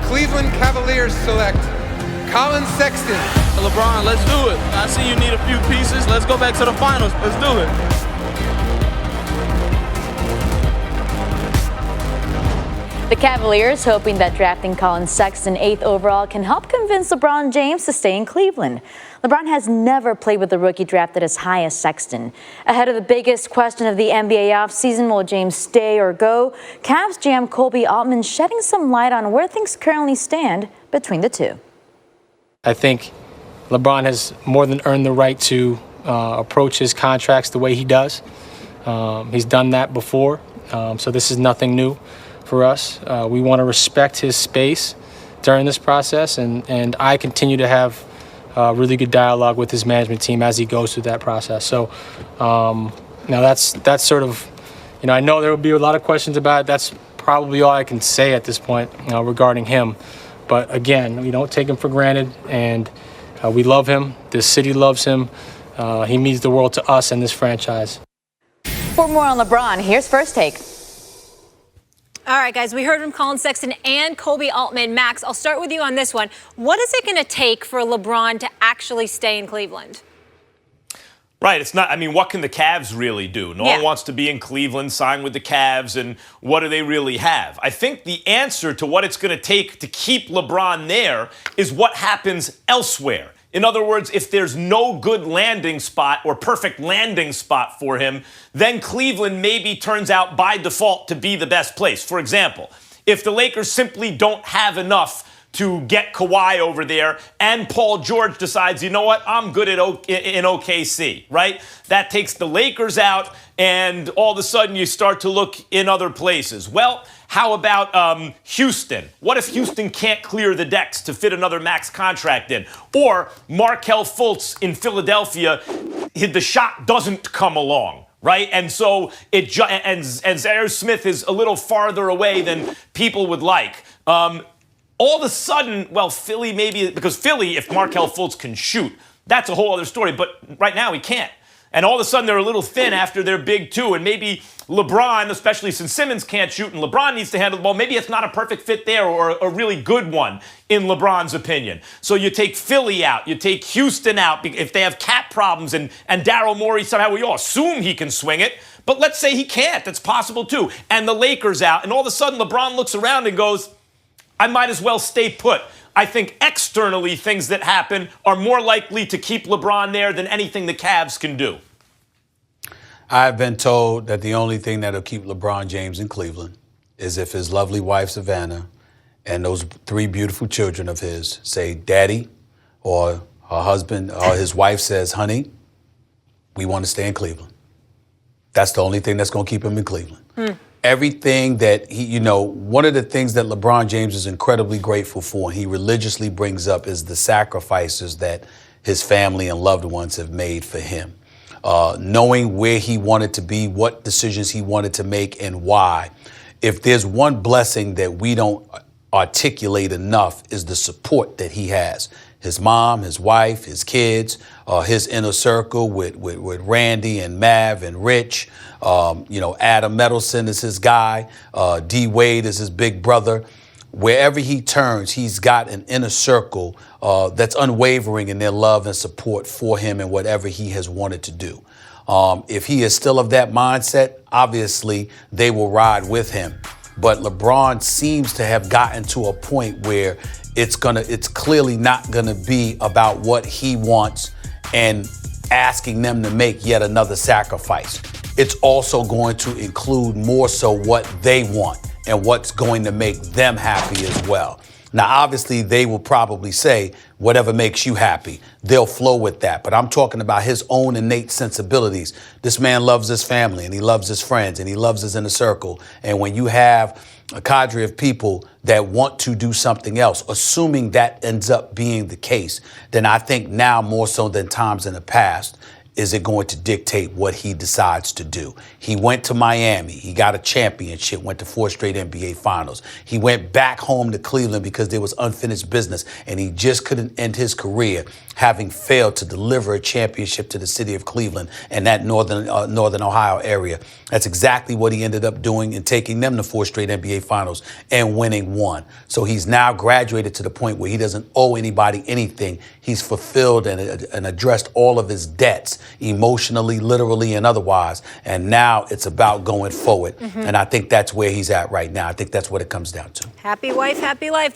Cleveland Cavaliers select Colin Sexton. LeBron, let's do it. I see you need a few pieces. Let's go back to the finals. Let's do it. The Cavaliers hoping that drafting Colin Sexton 8th overall can help convince LeBron James to stay in Cleveland. LeBron has never played with a rookie drafted as high as Sexton. Ahead of the biggest question of the NBA offseason, will James stay or go? Cavs GM Kobe Altman shedding some light on where things currently stand between the two. I think LeBron has more than earned the right to approach his contracts the way he does. He's done that before, so this is nothing new for us. We want to respect his space during this process, and I continue to have really good dialogue with his management team as he goes through that process. So now that's sort of, I know there will be a lot of questions about it. That's probably all I can say at this point regarding him. But again, we don't take him for granted, and we love him. This city loves him. He means the world to us and this franchise. For more on LeBron, here's First Take. All right, guys, we heard from Colin Sexton and Kobe Altman. Max, I'll start with you on this one. What is it going to take for LeBron to actually stay in Cleveland? Right. It's not, what can the Cavs really do? No one wants to be in Cleveland, sign with the Cavs, and what do they really have? I think the answer to what it's going to take to keep LeBron there is what happens elsewhere. In other words, if there's no good landing spot or perfect landing spot for him, then Cleveland maybe turns out by default to be the best place. For example, if the Lakers simply don't have enough to get Kawhi over there and Paul George decides, you know what, I'm good in OKC, right? That takes the Lakers out, and all of a sudden you start to look in other places. Well, how about Houston? What if Houston can't clear the decks to fit another max contract in? Or Markelle Fultz in Philadelphia, the shot doesn't come along, right? And so A.Smith is a little farther away than people would like. All of a sudden, well, Philly maybe, because Philly, if Markelle Fultz can shoot, that's a whole other story. But right now he can't. And all of a sudden they're a little thin after their big two. And maybe LeBron, especially since Simmons can't shoot and LeBron needs to handle the ball, maybe it's not a perfect fit there or a really good one in LeBron's opinion. So you take Philly out, you take Houston out if they have cap problems, and Daryl Morey somehow, we all assume he can swing it. But let's say he can't. That's possible too. And the Lakers out. And all of a sudden LeBron looks around and goes, I might as well stay put. I think externally things that happen are more likely to keep LeBron there than anything the Cavs can do. I've been told that the only thing that'll keep LeBron James in Cleveland is if his lovely wife, Savannah, and those 3 beautiful children of his say, Daddy, or her husband or his wife says, honey, we want to stay in Cleveland. That's the only thing that's going to keep him in Cleveland. Everything that one of the things that LeBron James is incredibly grateful for, and he religiously brings up, is the sacrifices that his family and loved ones have made for him. Knowing where he wanted to be, what decisions he wanted to make, and why. If there's one blessing that we don't articulate enough, is the support that he has. His mom, his wife, his kids, his inner circle with Randy and Mav and Rich. Adam Medelson is his guy. D. Wade is his big brother. Wherever he turns, he's got an inner circle that's unwavering in their love and support for him and whatever he has wanted to do. If he is still of that mindset, obviously they will ride with him. But LeBron seems to have gotten to a point where it's clearly not gonna be about what he wants and asking them to make yet another sacrifice. It's also going to include more so what they want and what's going to make them happy as well. Now, obviously, they will probably say, whatever makes you happy. They'll flow with that. But I'm talking about his own innate sensibilities. This man loves his family, and he loves his friends, and he loves his inner circle. And when you have a cadre of people that want to do something else, assuming that ends up being the case, then I think now more so than times in the past, is it going to dictate what he decides to do? He went to Miami. He got a championship, went to 4 straight NBA finals. He went back home to Cleveland because there was unfinished business, and he just couldn't end his career having failed to deliver a championship to the city of Cleveland and that northern Ohio area. That's exactly what he ended up doing and taking them to 4 straight NBA finals and winning 1. So he's now graduated to the point where he doesn't owe anybody anything. He's fulfilled and addressed all of his debts, emotionally, literally, and otherwise. And now it's about going forward. And I think that's where he's at right now. I think that's what it comes down to. Happy wife, happy life.